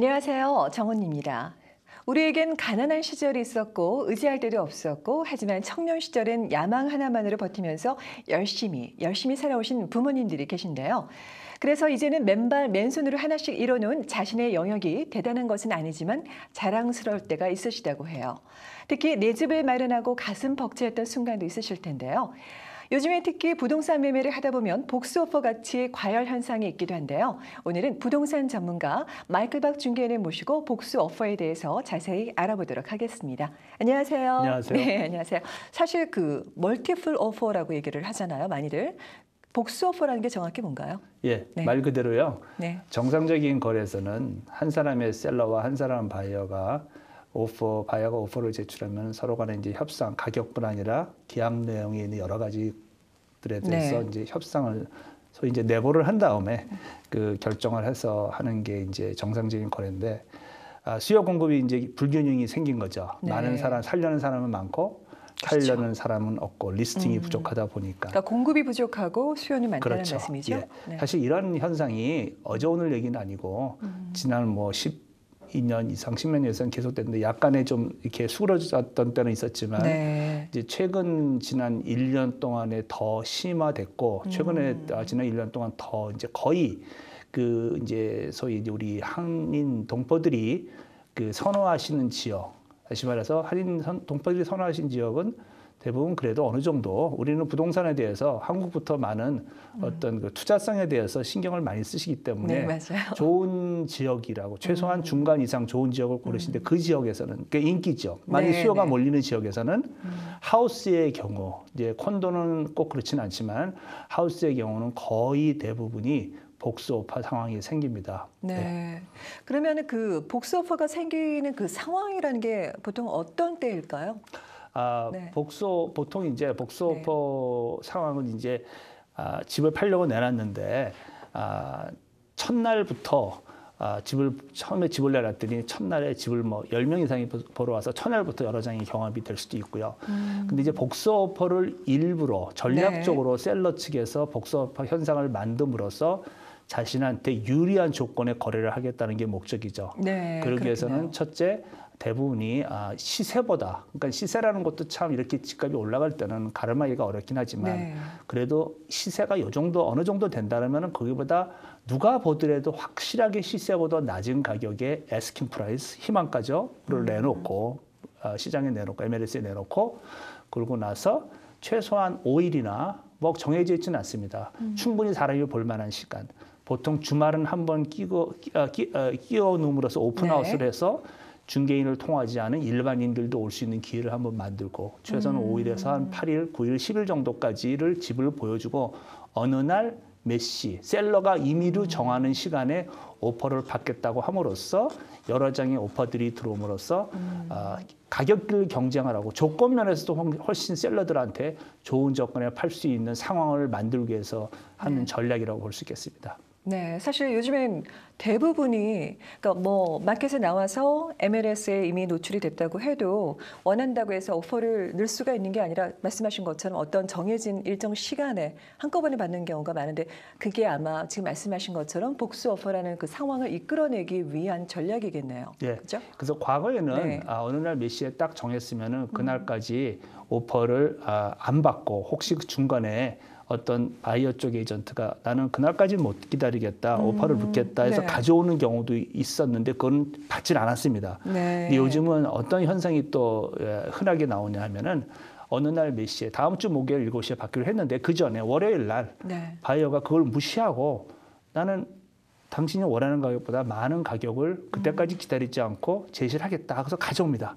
안녕하세요. 정원입니다. 우리에겐 가난한 시절이 있었고 의지할 데도 없었고 하지만 청년 시절엔 야망 하나만으로 버티면서 열심히 살아오신 부모님들이 계신데요. 그래서 이제는 맨발 맨손으로 하나씩 이뤄놓은 자신의 영역이 대단한 것은 아니지만 자랑스러울 때가 있으시다고 해요. 특히 내 집을 마련하고 가슴 벅차했던 순간도 있으실 텐데요. 요즘에 특히 부동산 매매를 하다 보면 복수 오퍼 같이 과열 현상이 있기도 한데요. 오늘은 부동산 전문가 마이클 박 중개인을 모시고 복수 오퍼에 대해서 자세히 알아보도록 하겠습니다. 안녕하세요. 안녕하세요. 네, 안녕하세요. 사실 그 멀티플 오퍼라고 얘기를 하잖아요, 많이들. 복수 오퍼라는 게 정확히 뭔가요? 예, 네. 말 그대로요. 네. 정상적인 거래에서는 한 사람의 셀러와 한 사람 바이어가 바이어가 오퍼를 제출하면 서로 간에 이제 협상, 가격뿐 아니라 계약 내용에 있는 여러 가지들에 대해서 이제 협상을 소위 이제 내보를 한 다음에 그 결정을 해서 하는 게 이제 정상적인 거래인데, 수요 공급이 이제 불균형이 생긴 거죠. 네. 많은 사람 살려는 사람은 많고 팔려는 사람은 없고 리스팅이 부족하다 보니까. 그러니까 공급이 부족하고 수요는 많다는 그렇죠. 말씀이죠? 예. 네. 사실 이런 현상이 어제 오늘 얘기는 아니고 지난 뭐 12년 이상 10년 이상 계속됐는데 약간의 좀 이렇게 수그러졌던 때는 있었지만 네. 이제 최근 지난 1년 동안에 더 심화됐고 최근에 지난 1년 동안 더 이제 거의 그 이제 소위 이제 우리 한인 동포들이 그 선호하시는 지역, 다시 말해서 한인 동포들이 선호하신 지역은 대부분 그래도 어느 정도 우리는 부동산에 대해서 한국부터 많은 어떤 그 투자성에 대해서 신경을 많이 쓰시기 때문에 네, 맞아요. 좋은 지역이라고 최소한 중간 이상 좋은 지역을 고르시는데 그 지역에서는 그 인기 지역, 많이 네, 수요가 네. 몰리는 지역에서는 하우스의 경우 이제 콘도는 꼭 그렇지는 않지만 하우스의 경우는 거의 대부분이 복수 오퍼 상황이 생깁니다. 네. 그러면 그 복수 오퍼가 생기는 그 상황이라는 게 보통 어떤 때일까요? 네. 보통 이제 복수 네. 오퍼 상황은 이제 집을 팔려고 내놨는데 첫날부터 처음에 집을 내놨더니 첫날에 집을 뭐 10명 이상이 보러 와서 첫날부터 여러 장의 경험이 될 수도 있고요. 근데 이제 복수 오퍼를 일부러 전략적으로 셀러 측에서 복수 오퍼 현상을 만듦으로써 자신한테 유리한 조건의 거래를 하겠다는 게 목적이죠. 네, 그러기 위해서는 그렇겠네요. 첫째, 대부분이 시세보다, 그러니까 시세라는 것도 참 이렇게 집값이 올라갈 때는 가늠하기가 어렵긴 하지만 네. 그래도 시세가 요 정도 어느 정도 된다면 거기보다 누가 보더라도 확실하게 시세보다 낮은 가격에 애스킹 프라이스, 희망가격을 내놓고 시장에 내놓고 MLS에 내놓고 그러고 나서 최소한 5일이나 뭐 정해져 있지는 않습니다. 충분히 사람이 볼 만한 시간. 보통 주말은 한번 끼워 놓음으로써 오픈하우스를 해서 중개인을 통하지 않은 일반인들도 올 수 있는 기회를 한번 만들고 최소한 5일에서 한 8일, 9일, 10일 정도까지를 집을 보여주고 어느 날 몇 시, 셀러가 임의로 정하는 시간에 오퍼를 받겠다고 함으로써 여러 장의 오퍼들이 들어옴으로써 가격을 경쟁을 하고 조건 면에서도 훨씬 셀러들한테 좋은 조건에 팔 수 있는 상황을 만들기 위해서 하는 전략이라고 볼 수 있겠습니다. 네, 사실 요즘엔 대부분이 그러니까 뭐 마켓에 나와서 MLS에 이미 노출이 됐다고 해도 원한다고 해서 오퍼를 넣을 수가 있는 게 아니라 말씀하신 것처럼 어떤 정해진 일정 시간에 한꺼번에 받는 경우가 많은데 그게 아마 지금 말씀하신 것처럼 복수 오퍼라는 그 상황을 이끌어내기 위한 전략이겠네요. 예. 그렇죠? 그래서 과거에는 네. 어느 날 몇 시에 딱 정했으면은 그날까지 오퍼를 안 받고 혹시 그 중간에 어떤 바이어 쪽 에이전트가 나는 그날까지 못 기다리겠다, 오퍼를 묻겠다 해서 네. 가져오는 경우도 있었는데 그건 받질 않았습니다. 네. 근데 요즘은 어떤 현상이 또 흔하게 나오냐 하면은 어느 날 몇 시에 다음 주 목요일 7시에 받기로 했는데 그 전에 월요일 날 네. 바이어가 그걸 무시하고 나는 당신이 원하는 가격보다 많은 가격을 그때까지 기다리지 않고 제시를 하겠다 하고서 가져옵니다.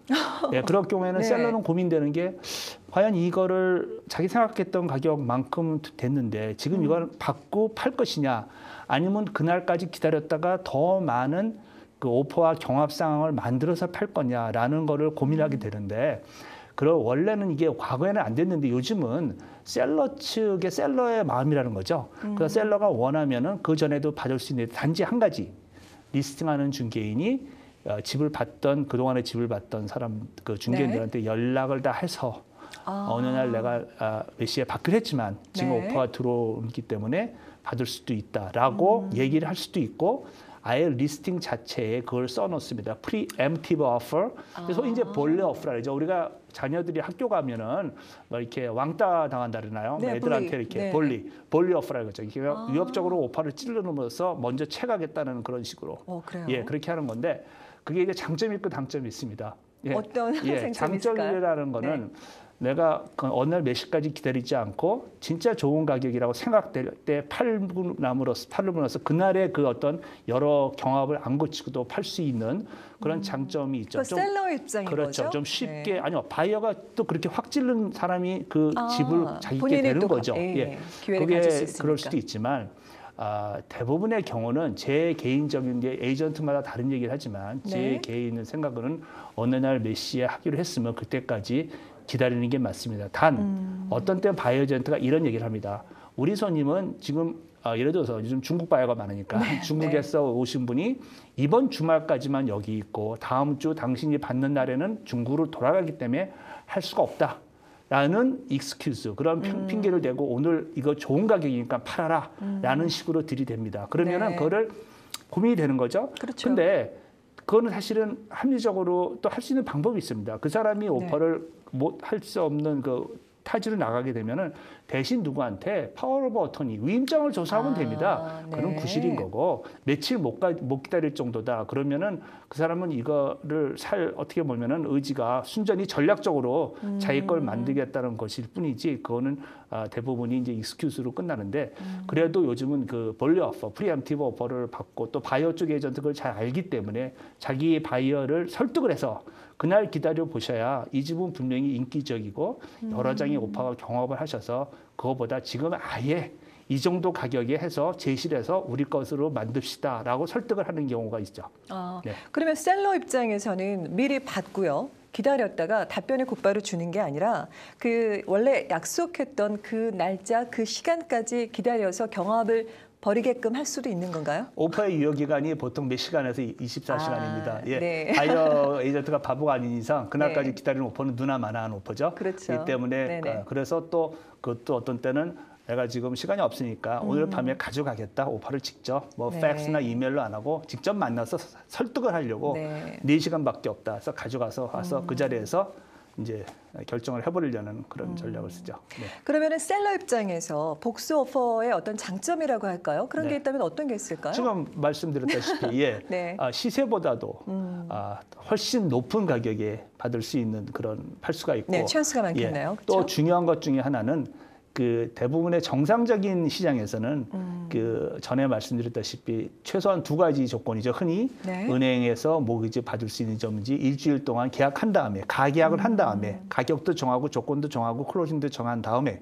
예, 그럴 경우에는 네. 셀러는 고민되는 게 과연 이거를 자기 생각했던 가격만큼 됐는데 지금 이걸 받고 팔 것이냐 아니면 그날까지 기다렸다가 더 많은 그 오퍼와 경합 상황을 만들어서 팔 거냐라는 거를 고민하게 되는데 그럼 원래는 이게 과거에는 안 됐는데 요즘은 셀러 측의 셀러의 마음이라는 거죠. 그래서 셀러가 원하면은 그 전에도 받을 수 있는 단지 한 가지 리스팅하는 중개인이 집을 받던 그동안에 집을 받던 사람 그 중개인들한테 연락을 다 해서 어느 날 내가 몇 시에 받기로 했지만 지금 오퍼가 들어오기 때문에 받을 수도 있다라고 얘기를 할 수도 있고 아예 리스팅 자체에 그걸 써놓습니다. preemptive offer. 그래서 이제 본래 오퍼라 그러죠. 우리가 자녀들이 학교 가면은 뭐 이렇게 왕따 당한다 그러나요? 네, 애들한테 bully. 이렇게 네. 본리 오퍼라 그러죠. 이게 위협적으로 오퍼를 찔러놓으면서 먼저 채가겠다는 그런 식으로. 그래요? 예, 그렇게 하는 건데 그게 이제 장점이 있고 단점이 있습니다. 예, 어떤 장점이 장점이라는 거는 내가 어느 날 몇 시까지 기다리지 않고 진짜 좋은 가격이라고 생각될 때 팔고 남으로써 그날의 그 어떤 여러 경합을 안 거치고도 팔 수 있는 그런 장점이 있죠. 그 셀러 입장인 그렇죠. 거죠? 좀 쉽게 아니요 바이어가 또 그렇게 확 찌른 사람이 그 집을 자기게 되는 거죠. 예, 기회를 그게 가질 수 있으니까. 그럴 수도 있지만 대부분의 경우는 제 개인적인 게 에이전트마다 다른 얘기를 하지만 제 개인의 생각은 어느 날 몇 시에 하기로 했으면 그때까지 기다리는 게 맞습니다. 단 어떤 때는 바이어 에이전트가 이런 얘기를 합니다. 우리 손님은 지금 예를 들어서 요즘 중국 바이어가 많으니까 중국에서 오신 분이 이번 주말까지만 여기 있고 다음 주 당신이 받는 날에는 중국으로 돌아가기 때문에 할 수가 없다. 라는 익스큐즈, 그런 핑계를 대고 오늘 이거 좋은 가격이니까 팔아라 라는 식으로 들이댑니다. 그러면은 그거를 고민이 되는 거죠. 그렇죠. 근데 그거는 사실은 합리적으로 또 할 수 있는 방법이 있습니다. 그 사람이 오퍼를 못 할 수 없는 그 타지로 나가게 되면은 대신 누구한테 파워 오브 어터니 위임장을 조사하면 됩니다. 그런 구실인 거고 며칠 못 기다릴 정도다. 그러면은 그 사람은 이거를 어떻게 보면은 의지가 순전히 전략적으로 자기 걸 만들겠다는 것일 뿐이지 그거는 대부분이 이제 익스큐즈로 끝나는데 그래도 요즘은 그 본래 오퍼, 프리엠티브 오퍼를 받고 또 바이어 쪽 에이전트 그걸 잘 알기 때문에 자기 바이어를 설득을 해서 그날 기다려 보셔야 이 집은 분명히 인기적이고 여러 장의 오퍼가 경험을 하셔서 그거보다 지금 아예 이 정도 가격에 해서 제시를 해서 우리 것으로 만듭시다라고 설득을 하는 경우가 있죠. 그러면 셀러 입장에서는 미리 받고요. 기다렸다가 답변을 곧바로 주는 게 아니라 그 원래 약속했던 그 날짜, 그 시간까지 기다려서 경합을 벌이게끔 할 수도 있는 건가요? 오퍼의 유효 기간이 보통 몇 시간에서 24시간입니다. 바이어 에이전트가 바보가 아닌 이상 그날까지 기다리는 오퍼는 누나 마나한 오퍼죠. 그렇죠. 이 때문에 그래서 또 그것도 어떤 때는 내가 지금 시간이 없으니까 오늘 밤에 가져가겠다. 오퍼를 직접 팩스나 이메일로 안 하고 직접 만나서 설득을 하려고 4시간밖에 없다. 그래서 가져가서 와서 그 자리에서 이제 결정을 해버리려는 그런 전략을 쓰죠. 그러면은 셀러 입장에서 복수 오퍼의 어떤 장점이라고 할까요? 그런 게 있다면 어떤 게 있을까요? 지금 말씀드렸다시피 시세보다도 훨씬 높은 가격에 받을 수 있는 그런 팔 수가 있고 찬스가 많겠네요. 또 중요한 것 중에 하나는 그 대부분의 정상적인 시장에서는 그 전에 말씀드렸다시피 최소한 2가지 조건이죠. 흔히 은행에서 모기지 받을 수 있는 점인지 일주일 동안 계약한 다음에 가계약을 한 다음에 가격도 정하고 조건도 정하고 클로징도 정한 다음에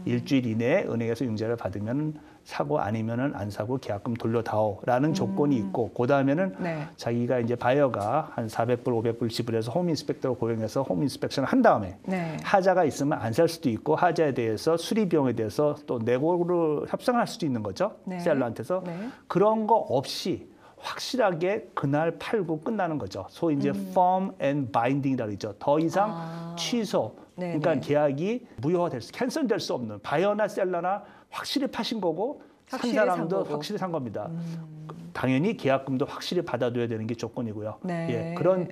일주일 이내에 은행에서 융자를 받으면 사고 아니면은 안 사고 계약금 돌려다오라는 조건이 있고 그 다음에는 자기가 이제 바이어가 한 400불, 500불 지불해서 홈 인스펙터를 고용해서 홈 인스펙션을 한 다음에 하자가 있으면 안 살 수도 있고 하자에 대해서 수리 비용에 대해서 또 내고를 협상할 수도 있는 거죠. 셀러한테서 그런 거 없이 확실하게 그날 팔고 끝나는 거죠. 소위 이제 firm and binding이라고 그러죠. 더 이상 취소, 그러니까 계약이 무효화될 수, 캔슬될 수 없는 바이어나 셀러나 확실히 파신 거고 산 사람도 확실히 산 겁니다. 당연히 계약금도 확실히 받아둬야 되는 게 조건이고요. 그런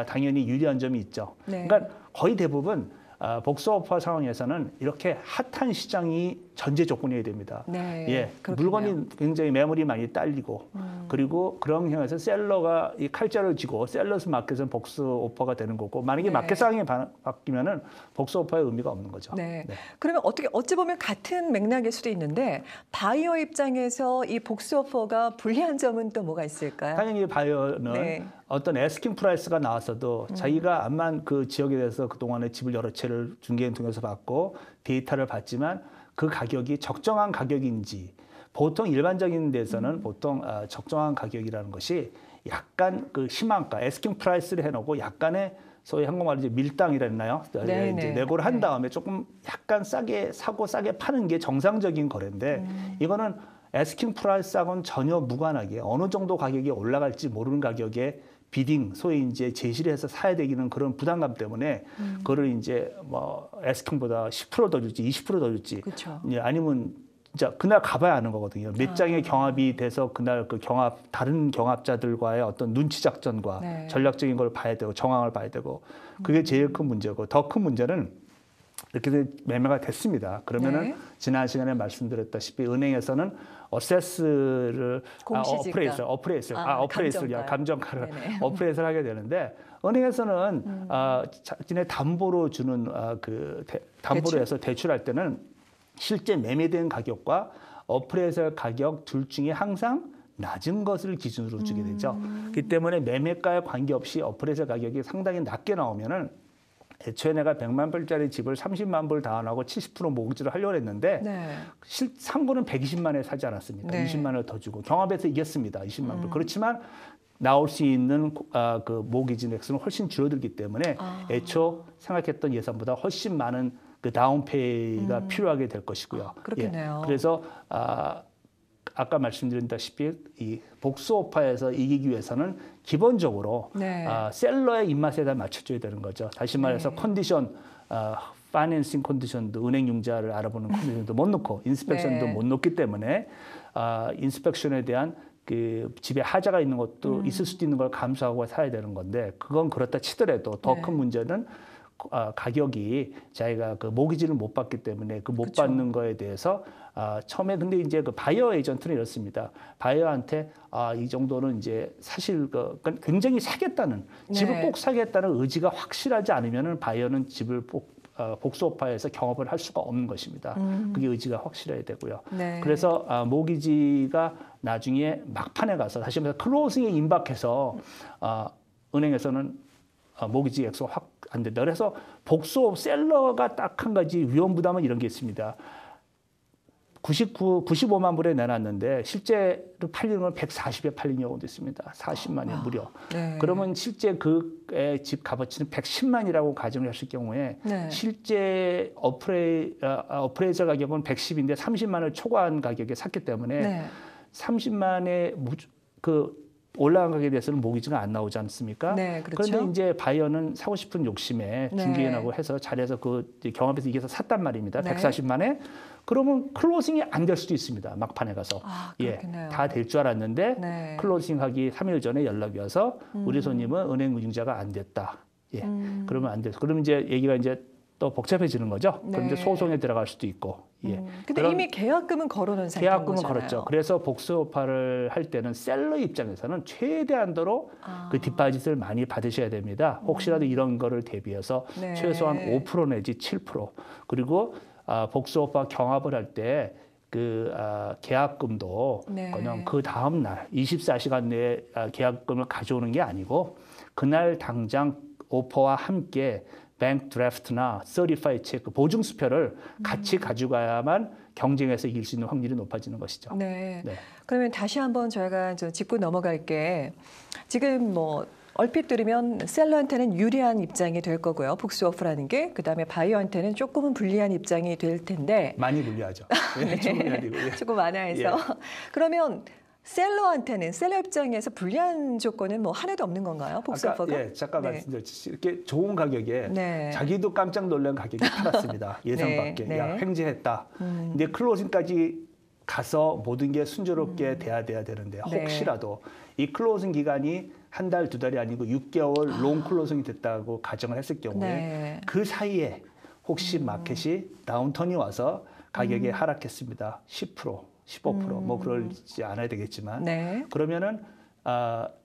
당연히 유리한 점이 있죠. 그러니까 거의 대부분 복수 오퍼 상황에서는 이렇게 핫한 시장이 전제 조건이어야 됩니다. 물건이 굉장히 매물이 많이 딸리고 그리고 그런 경우에서 셀러가 이 칼자를 쥐고 셀러스 마켓은 복수 오퍼가 되는 거고 만약에 마켓 상황이 바뀌면은 복수 오퍼의 의미가 없는 거죠. 그러면 어찌 보면 같은 맥락일 수도 있는데 바이어 입장에서 이 복수 오퍼가 불리한 점은 또 뭐가 있을까요? 당연히 바이어는 어떤 애스킹 프라이스가 나왔어도 자기가 암만 그 지역에 대해서 그동안에 집을 여러 채를 중개인 통해서 받고 데이터를 받지만 그 가격이 적정한 가격인지 보통 일반적인 데서는 보통 적정한 가격이라는 것이 약간 그 희망가, 애스킹 프라이스를 해놓고 약간의 소위 한국말로 이제 밀당이랬나요? 이제 내고를 한 다음에 조금 약간 싸게 사고 싸게 파는 게 정상적인 거래인데 이거는 애스킹 프라이스하고는 전혀 무관하게 어느 정도 가격이 올라갈지 모르는 가격에 비딩, 소위 이제 제시를 해서 사야 되기는 그런 부담감 때문에 그거를 이제 뭐 애스킹보다 10% 더 줄지, 20% 더 줄지, 아니면 이제 그날 가봐야 아는 거거든요. 몇 장의 경합이 돼서 그날 그 다른 경합자들과의 어떤 눈치 작전과 네. 전략적인 걸 봐야 되고 정황을 봐야 되고 그게 제일 큰 문제고 더 큰 문제는 이렇게 매매가 됐습니다. 그러면은 네. 지난 시간에 말씀드렸다시피 은행에서는 어세스를 공시지가. 어프레이스를 감정가를 네네. 어프레이스를 하게 되는데 은행에서는 자기네 담보로 주는 담보로 대출? 해서 대출할 때는 실제 매매된 가격과 어프레이설 가격 둘 중에 항상 낮은 것을 기준으로 주게 되죠. 그렇기 때문에 매매가에 관계없이 어프레이설 가격이 상당히 낮게 나오면은 애초에 내가 100만 불짜리 집을 30만 불 다운하고 70% 모기지를 하려고 했는데 네. 상고는 120만에 사지 않았습니까? 네. 20만 원을 더 주고 경합에서 이겼습니다. 20만 불. 그렇지만 나올 수 있는 그 모기지 액수는 훨씬 줄어들기 때문에 애초 생각했던 예산보다 훨씬 많은 그 다운페이가 필요하게 될 것이고요. 그렇겠네요. 그래서 아까 말씀드린다시피 이 복수오파에서 이기기 위해서는 기본적으로 네. 셀러의 입맛에다 맞춰줘야 되는 거죠. 다시 말해서 컨디션, 파이낸싱 컨디션도 은행융자를 알아보는 컨디션도 못 넣고 인스펙션도 네. 못 넣기 때문에 인스펙션에 대한 그 집에 하자가 있는 것도 있을 수도 있는 걸 감수하고 사야 되는 건데 그건 그렇다 치더라도 더 큰 문제는 가격이 자기가 그 모기지를 못 받기 때문에 그 못 그쵸. 받는 거에 대해서 처음에 근데 이제 그 바이어 에이전트는 이렇습니다. 바이어한테 이 정도는 이제 사실 굉장히 사겠다는 집을 네. 꼭 사겠다는 의지가 확실하지 않으면은 바이어는 집을 복수오파에서 경험을 할 수가 없는 것입니다. 그게 의지가 확실해야 되고요. 네. 그래서 모기지가 나중에 막판에 가서 다시 말해서 클로징에 임박해서 은행에서는 모기지 액수가 확 안 된다. 그래서 복수업 셀러가 딱 한 가지 위험 부담은 이런 게 있습니다. 95만 불에 내놨는데 실제로 팔리는 건 140에 팔린 경우도 있습니다. 40만이 무려. 네. 그러면 실제 그의 집 값어치는 110만이라고 가정을 했을 경우에 네. 실제 어프레이저 가격은 110인데 30만을 초과한 가격에 샀기 때문에 네. 30만에 올라간 가격에 대해서는 모기지가 안 나오지 않습니까? 네, 그렇죠. 그런데 이제 바이어는 사고 싶은 욕심에 네. 중개인하고 해서 잘해서 그 경합에서 이겨서 샀단 말입니다. 네. 140만에. 그러면 클로징이 안 될 수도 있습니다. 막판에 가서. 그렇겠네요. 다 될 줄 알았는데 네. 클로징하기 3일 전에 연락이 와서 우리 손님은 은행 운용자가 안 됐다. 그러면 안 돼서. 그러면 이제 얘기가 이제 또 복잡해지는 거죠. 그럼 이제 네. 소송에 들어갈 수도 있고. 근데 이미 계약금은 걸어놓은 상태인 계약금은 거잖아요. 걸었죠. 그래서 복수오파를 할 때는 셀러 입장에서는 최대한도로 그 디파짓을 많이 받으셔야 됩니다. 혹시라도 이런 거를 대비해서 네. 최소한 5% 내지 7%. 그리고 복수오파 경합을 할 때 그 계약금도 네. 그냥 그 다음 날 24시간 내에 계약금을 가져오는 게 아니고 그날 당장 오퍼와 함께 뱅크 드래프트나 서티파이드 체크 보증 수표를 같이 가져가야만 경쟁에서 이길 수 있는 확률이 높아지는 것이죠. 네. 네. 그러면 다시 한번 저희가 짚고 넘어갈게. 지금 뭐 얼핏 들으면 셀러한테는 유리한 입장이 될 거고요. 복수오프라는 게 그다음에 바이어한테는 조금은 불리한 입장이 될 텐데 많이 불리하죠. 조금 해야 되고. 조금 완화해서 그러면 셀러 입장에서 불리한 조건은 뭐 하나도 없는 건가요? 복수오퍼가? 잠깐 네. 말씀드렸듯이 이렇게 좋은 가격에 네. 자기도 깜짝 놀란 가격에 팔았습니다. 예상 네, 밖에. 네. 야, 횡재했다. 근데 클로징까지 가서 모든 게 순조롭게 돼야 되는데 네. 혹시라도 이 클로징 기간이 한 달, 두 달이 아니고 6개월 롱 클로징이 됐다고 가정을 했을 경우에 네. 그 사이에 혹시 마켓이 다운턴이 와서 가격이 하락했습니다. 10%, 15% 뭐 그러지 않아야 되겠지만 네. 그러면은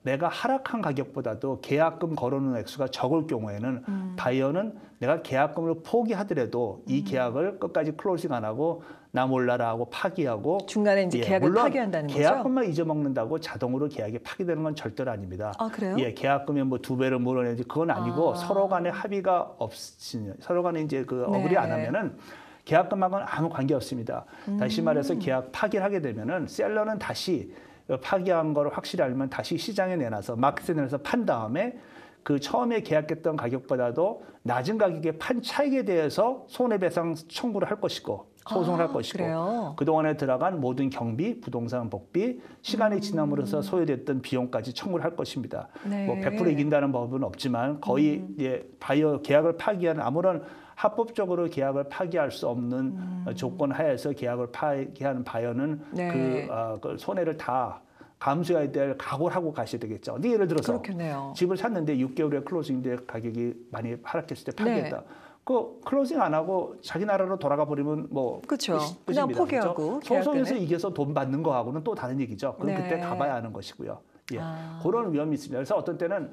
내가 하락한 가격보다도 계약금 걸어놓은 액수가 적을 경우에는 바이어는 내가 계약금을 포기하더라도 이 계약을 끝까지 클로징 안 하고 나 몰라라 하고 파기하고 중간에 이제 계약을 물론 파기한다는 거죠? 계약금만 잊어먹는다고 자동으로 계약이 파기되는 건 절대로 아닙니다. 아, 그래요? 계약금에 뭐 2배를 물어내지 그건 아니고 서로 간에 합의가 없으면 서로 간에 이제 그 어그리 안 하면은 계약금하고는 아무 관계 없습니다. 다시 말해서 계약 파기를 하게 되면은 셀러는 다시 파기한 거를 확실히 알면 다시 시장에 내놔서 마켓에 내놔서 판 다음에 그 처음에 계약했던 가격보다도 낮은 가격에 판 차익에 대해서 손해배상 청구를 할 것이고 소송을 할 것이고 그래요? 그동안에 들어간 모든 경비, 부동산 복비, 시간이 지남으로써 소요됐던 비용까지 청구를 할 것입니다. 네. 뭐 100% 이긴다는 법은 없지만 거의 바이어 계약을 파기한 아무런 합법적으로 계약을 파기할 수 없는 조건 하에서 계약을 파기하는 바이어는 네. 그 손해를 다 감수해야 될 각오를 하고 가셔야 되겠죠. 근데 예를 들어서 그렇겠네요. 집을 샀는데 6개월에 클로징인데 가격이 많이 하락했을 때 파기했다. 네. 그 클로징 안 하고 자기 나라로 돌아가 버리면 뭐 그렇죠. 그냥 끝입니다. 포기하고 그렇죠? 소송에서 계약 때문에. 이겨서 돈 받는 거하고는 또 다른 얘기죠. 그럼 네. 그때 가봐야 하는 것이고요. 예, 아. 그런 위험이 있습니다. 그래서 어떤 때는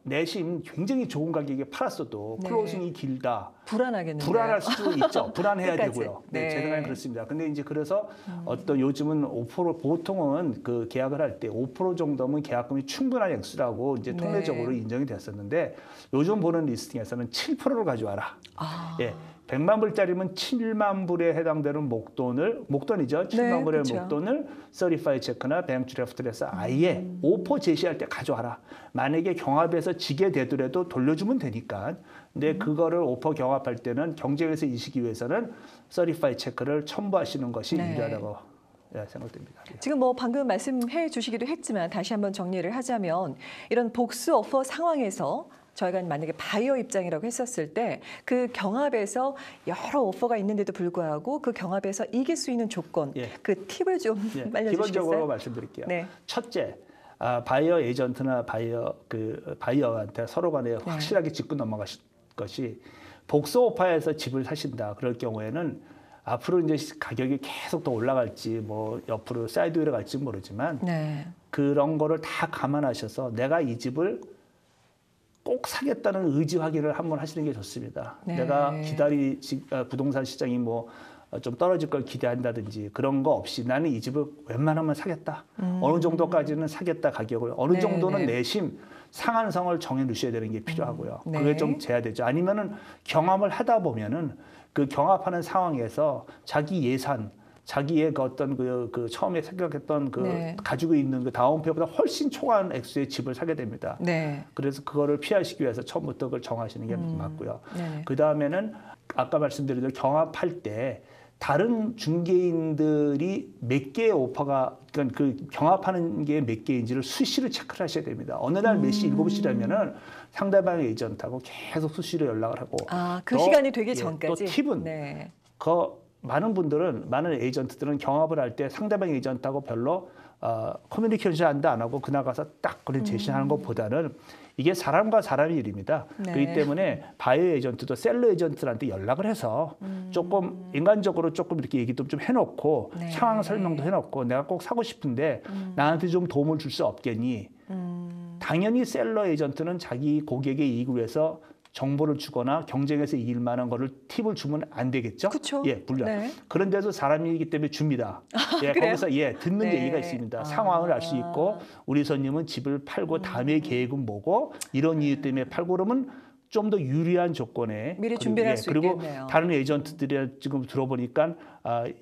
내심 굉장히 좋은 가격에 팔았어도 네. 클로징이 길다. 불안하겠는데요. 불안할 수도 있죠. 불안해야 끝까지. 되고요. 네, 네. 제 생각엔 그렇습니다. 근데 이제 그래서 어떤 요즘은 5% 보통은 그 계약을 할 때 5% 정도면 계약금이 충분한 액수라고 이제 네. 통례적으로 인정이 됐었는데 요즘 보는 리스팅에서는 7%를 가져와라. 아. 예. 100만 불짜리면 7만 불에 해당되는 목돈이죠. 7만 불의 그렇죠. 목돈을 서리파이 체크나 뱅크 드래프트를 해서 아예 5% 제시할 때 가져와라. 만약에 경합에서 지게 되더라도 돌려주면 되니까. 근데 그거를 5% 경합할 때는 경쟁에서 이기기 위해서는 서리파이 체크를 첨부하시는 것이 네. 유리하다고 생각됩니다. 지금 뭐 방금 말씀해 주시기도 했지만 다시 한번 정리를 하자면 이런 복수 오퍼 상황에서 저희가 만약에 바이어 입장이라고 했었을 때 그 경합에서 여러 오퍼가 있는데도 불구하고 그 경합에서 이길 수 있는 조건, 예. 그 팁을 좀 예, 알려주시겠어요? 기본적으로 말씀드릴게요. 네. 첫째, 바이어 에이전트나 바이어한테 서로 간에 확실하게 짚고 넘어가실 것이 복수 오파에서 집을 사신다. 그럴 경우에는 앞으로 이제 가격이 계속 더 올라갈지 뭐 옆으로 사이드웨이로 갈지 모르지만 네. 그런 거를 다 감안하셔서 내가 이 집을 꼭 사겠다는 의지 확인을 한번 하시는 게 좋습니다. 네. 내가 부동산 시장이 뭐 좀 떨어질 걸 기대한다든지 그런 거 없이 나는 이 집을 웬만하면 사겠다. 어느 정도까지는 사겠다 가격을. 어느 네, 정도는 네. 내심 상한선을 정해 놓으셔야 되는 게 필요하고요. 네. 그게 좀 제한되죠. 아니면은 경험을 하다 보면은 그 경합하는 상황에서 자기 예산 자기의 그 어떤 그 처음에 생각했던 그 네. 가지고 있는 그 다운페이보다 훨씬 초과한 액수의 집을 사게 됩니다. 네. 그래서 그거를 피하시기 위해서 처음부터 그걸 정하시는 게 맞고요. 네네. 그 다음에는 아까 말씀드린 대로 경합할 때 다른 중개인들이 몇 개의 오퍼가 그러니까 그 경합하는 게 몇 개인지를 수시로 체크를 하셔야 됩니다. 어느 날 몇 시 7시라면은 상대방의 에이전트하고 계속 수시로 연락을 하고 그 또, 시간이 되기 예, 전까지. 또 팁은 네. 많은 에이전트들은 경합을 할 때 상대방 에이전트하고 별로 커뮤니케이션 안 하고 그날 가서 딱 그런 제시하는 것보다는 이게 사람과 사람의 일입니다. 네. 그렇기 때문에 바이어 에이전트도 셀러 에이전트한테 연락을 해서 조금 인간적으로 조금 이렇게 얘기도 좀 해놓고 네. 상황 설명도 해놓고 내가 꼭 사고 싶은데 나한테 좀 도움을 줄 수 없겠니? 당연히 셀러 에이전트는 자기 고객의 이익을 위해서 정보를 주거나 경쟁에서 이길 만한 거를 팁을 주면 안 되겠죠? 그쵸. 예, 물론. 네. 그런데도 사람이기 때문에 줍니다. 예, 그래요? 거기서 듣는 네. 얘기가 있습니다. 상황을 알 수 있고 우리 손님은 집을 팔고 다음에 계획은 뭐고 이런 이유 때문에 팔고 그러면 좀 더 유리한 조건에 미리 준비를 할 수 그리고 있겠네요. 다른 에이전트들이 지금 들어보니까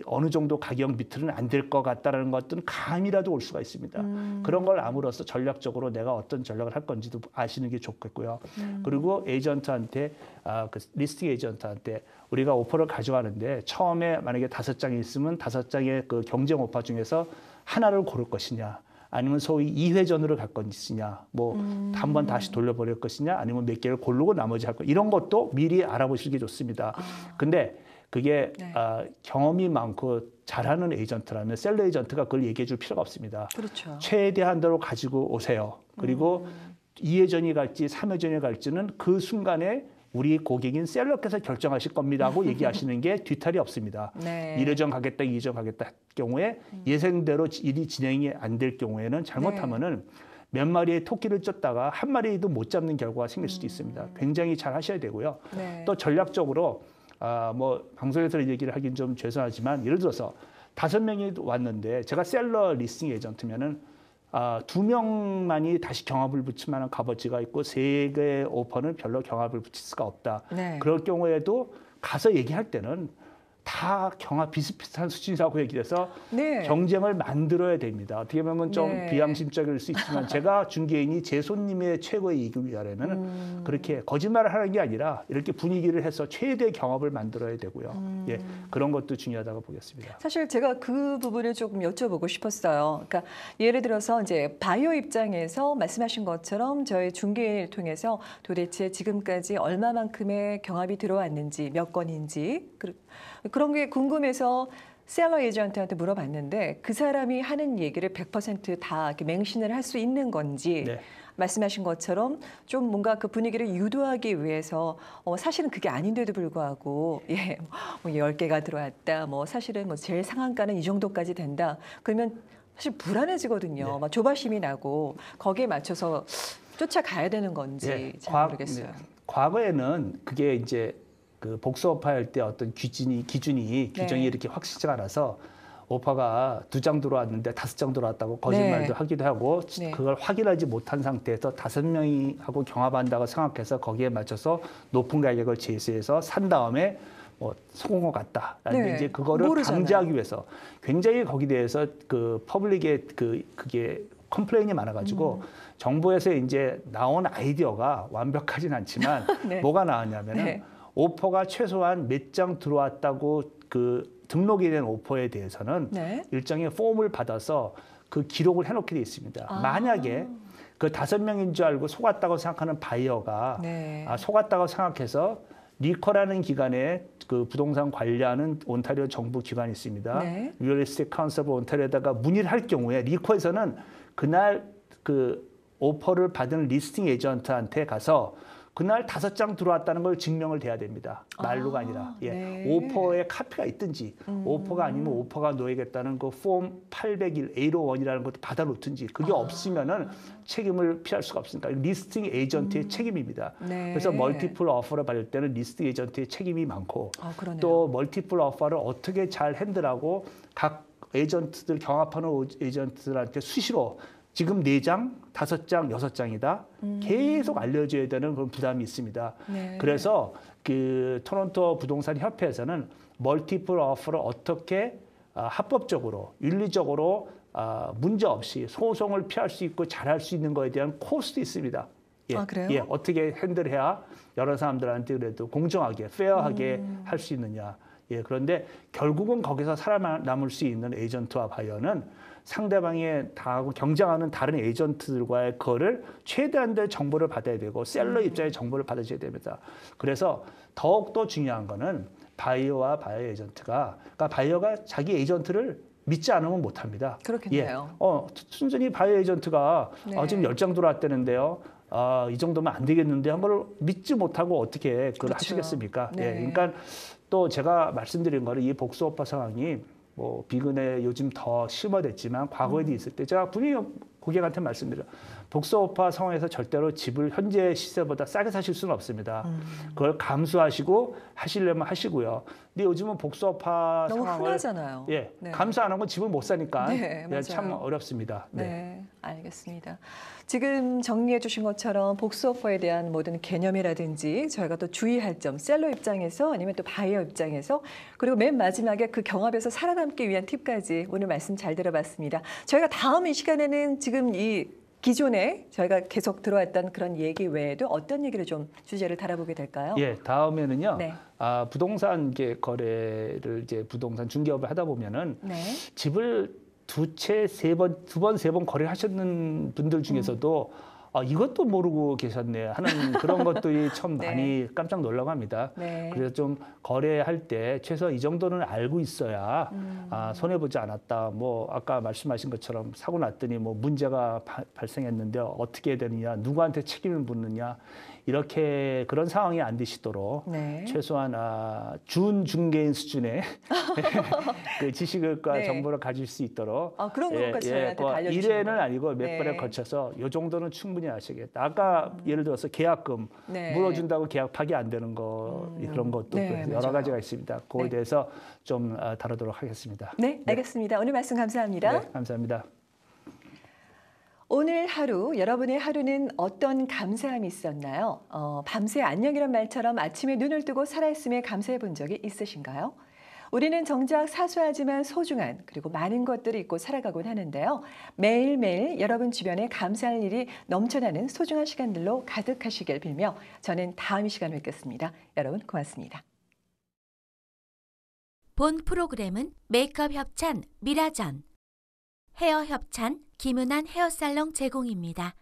어느 정도 가격 밑으로는 안 될 것 같다라는 것들은 감이라도 올 수가 있습니다. 그런 걸 암으로써 전략적으로 내가 어떤 전략을 할 건지도 아시는 게 좋겠고요. 그리고 에이전트한테 그 리스팅 에이전트한테 우리가 오퍼를 가져가는데 처음에 만약에 5장이 있으면 5장의 그 경쟁 오퍼 중에서 하나를 고를 것이냐. 아니면 소위 2회전으로 갈 것이냐, 뭐 한 번 다시 돌려버릴 것이냐, 아니면 몇 개를 고르고 나머지 할 것, 이런 것도 미리 알아보시는 게 좋습니다. 근데 그게 네. 경험이 많고 잘하는 에이전트라면 셀러 에이전트가 그걸 얘기해 줄 필요가 없습니다. 그렇죠. 최대한도로 가지고 오세요. 그리고 2회전이 갈지 3회전이 갈지는 그 순간에 우리 고객인 셀러께서 결정하실 겁니다 하고 얘기하시는 게 뒤탈이 없습니다. 네. 1회전 가겠다, 2회전 가겠다 할 경우에 예상대로 일이 진행이 안 될 경우에는 잘못하면은 몇 마리의 토끼를 쫓다가 한 마리도 못 잡는 결과가 생길 수도 있습니다. 굉장히 잘 하셔야 되고요. 네. 또 전략적으로 뭐 방송에서 얘기를 하긴 좀 죄송하지만 예를 들어서 5명이 왔는데 제가 셀러 리스팅 에이전트면은 2명만이 다시 경합을 붙일 만한 값어치가 있고 3개의 오퍼는 별로 경합을 붙일 수가 없다. 네. 그럴 경우에도 가서 얘기할 때는 다 다 경합 비슷비슷한 수준이라고 얘기해서 네. 경쟁을 만들어야 됩니다. 어떻게 보면 좀 네. 비양심적일 수 있지만 제가 중개인이 제 손님의 최고의 이익을 위하려면 그렇게 거짓말을 하는 게 아니라 이렇게 분위기를 해서 최대 경합을 만들어야 되고요. 예, 그런 것도 중요하다고 보겠습니다. 사실 제가 그 부분을 조금 여쭤보고 싶었어요. 그러니까 예를 들어서 이제 바이오 입장에서 말씀하신 것처럼 저희 중개인을 통해서 도대체 지금까지 얼마만큼의 경합이 들어왔는지 몇 건인지 그런 게 궁금해서 셀러 에이전트한테 물어봤는데 그 사람이 하는 얘기를 100%다 이렇게 맹신을 할 수 있는 건지 네. 말씀하신 것처럼 좀 뭔가 그 분위기를 유도하기 위해서 사실은 그게 아닌데도 불구하고 뭐 10개가 들어왔다. 뭐 사실은 뭐 제일 상한가는 이 정도까지 된다. 그러면 사실 불안해지거든요. 네. 막 조바심이 나고 거기에 맞춰서 쫓아가야 되는 건지 네, 잘 모르겠어요. 과거에는 그게 이제 그 복수오파할 때 어떤 규정이 네. 이렇게 확실치가 않아서 오파가 2장 들어왔는데 5장 들어왔다고 거짓말도 네. 하기도 하고 네. 그걸 확인하지 못한 상태에서 5명이 하고 경합한다고 생각해서 거기에 맞춰서 높은 가격을 제시해서 산 다음에 뭐 성공한 것 같다라는 네. 이제 그거를 모르잖아요. 강제하기 위해서 굉장히 거기에 대해서 그 퍼블릭의 그게 컴플레인이 많아가지고 정부에서 이제 나온 아이디어가 완벽하진 않지만 네. 뭐가 나왔냐면은 네. 오퍼가 최소한 몇 장 들어왔다고 그 등록이 된 오퍼에 대해서는 네. 일정의 폼을 받아서 그 기록을 해놓게 돼 있습니다. 만약에 그 5명인 줄 알고 속았다고 생각하는 바이어가 네. 속았다고 생각해서 리커라는 기관에 그 부동산 관리하는 온타리오 정부 기관이 있습니다. 네. Real Estate Council of Ontario에다가 문의를 할 경우에 리커에서는 그날 그 오퍼를 받은 리스팅 에이전트한테 가서 그날 5장 들어왔다는 걸 증명을 해야 됩니다. 말로가 아니라. 예. 네. 오퍼의 카피가 있든지 오퍼가 아니면 오퍼가 놓이겠다는 그 폼 801, 801이라는 것도 받아놓든지 그게 없으면은 책임을 피할 수가 없으니까 리스팅 에이전트의 책임입니다. 네. 그래서 멀티플 오퍼를 받을 때는 리스팅 에이전트의 책임이 많고 그러네요. 또 멀티플 오퍼를 어떻게 잘 핸들하고 각 에이전트들 경합하는 에이전트들한테 수시로 지금 4장, 5장, 6장이다. 계속 알려줘야 되는 그런 부담이 있습니다. 네. 그래서 그 토론토 부동산 협회에서는 멀티플 오퍼를 어떻게 합법적으로, 윤리적으로 문제 없이 소송을 피할 수 있고 잘할 수 있는 거에 대한 코스도 있습니다. 예, 그래요? 예, 어떻게 핸들해야 여러 사람들한테 그래도 공정하게, 페어하게 할 수 있느냐. 예, 그런데 결국은 거기서 살아남을 수 있는 에이전트와 바이어는 상대방의 당하고 경쟁하는 다른 에이전트들과의 거를 최대한의 정보를 받아야 되고 셀러 입장의 정보를 받아줘야 됩니다. 그래서 더욱더 중요한 거는 바이어와 바이어 에이전트가 그러니까 바이어가 자기 에이전트를 믿지 않으면 못합니다. 그렇겠네요. 예, 순전히 바이어 에이전트가 네. 지금 10장 들어왔다는데요. 이 정도면 안 되겠는데 한 걸 믿지 못하고 어떻게 그걸 그렇죠. 하시겠습니까? 네. 예, 그러니까 또 제가 말씀드린 거는 이 복수오파 상황이 뭐 비근에 요즘 더 심화됐지만 과거에도 있을 때 제가 분명히 고객한테 말씀드려요. 복수오파 상황에서 절대로 집을 현재 시세보다 싸게 사실 수는 없습니다. 그걸 감수하시고 하시려면 하시고요. 근데 요즘은 복수오파 너무 상황을 흔하잖아요. 예, 네. 감수 안 하면 집을 못 사니까 네, 예, 참 맞아요. 어렵습니다. 네. 네, 알겠습니다. 지금 정리해 주신 것처럼 복수 오퍼에 대한 모든 개념이라든지 저희가 또 주의할 점, 셀러 입장에서 아니면 또 바이어 입장에서 그리고 맨 마지막에 그 경합에서 살아남기 위한 팁까지 오늘 말씀 잘 들어봤습니다. 저희가 다음 이 시간에는 지금 이 기존에 저희가 계속 들어왔던 그런 얘기 외에도 어떤 얘기를 좀 주제를 다뤄보게 될까요? 예, 다음에는요. 네. 부동산 거래를 이제 부동산 중개업을 하다 보면은 네. 집을 두 번, 세 번 거래하셨는 분들 중에서도 이것도 모르고 계셨네 하는 그런 것들이 참 네. 많이 깜짝 놀라고 합니다. 네. 그래서 좀 거래할 때 최소 이 정도는 알고 있어야 손해보지 않았다. 뭐 아까 말씀하신 것처럼 사고 났더니 뭐 문제가 발생했는데 어떻게 해야 되느냐, 누구한테 책임을 묻느냐 이렇게 그런 상황이 안 되시도록 네. 최소한 준중개인 수준의 그 지식과 네. 정보를 가질 수 있도록 그런 것까지 저희한테 뭐 알려주시는 1회는 거예요. 아니고 몇 네. 번에 걸쳐서 이 정도는 충분히 아시겠다. 아까 예를 들어서 계약금 네. 물어준다고 계약 파기 안 되는 거 그런 것도 네, 여러 맞아요. 가지가 있습니다. 그거에 네. 대해서 좀 다루도록 하겠습니다. 네, 알겠습니다. 오늘 말씀 감사합니다. 네, 감사합니다. 오늘 하루, 여러분의 하루는 어떤 감사함이 있었나요? 밤새 안녕이란 말처럼 아침에 눈을 뜨고 살아있음에 감사해 본 적이 있으신가요? 우리는 정작 사소하지만 소중한 그리고 많은 것들을 잊고 살아가곤 하는데요. 매일매일 여러분 주변에 감사할 일이 넘쳐나는 소중한 시간들로 가득하시길 빌며 저는 다음 시간에 뵙겠습니다. 여러분 고맙습니다. 본 프로그램은 메이크업 협찬 미라전, 헤어 협찬 김은한 헤어살롱 제공입니다.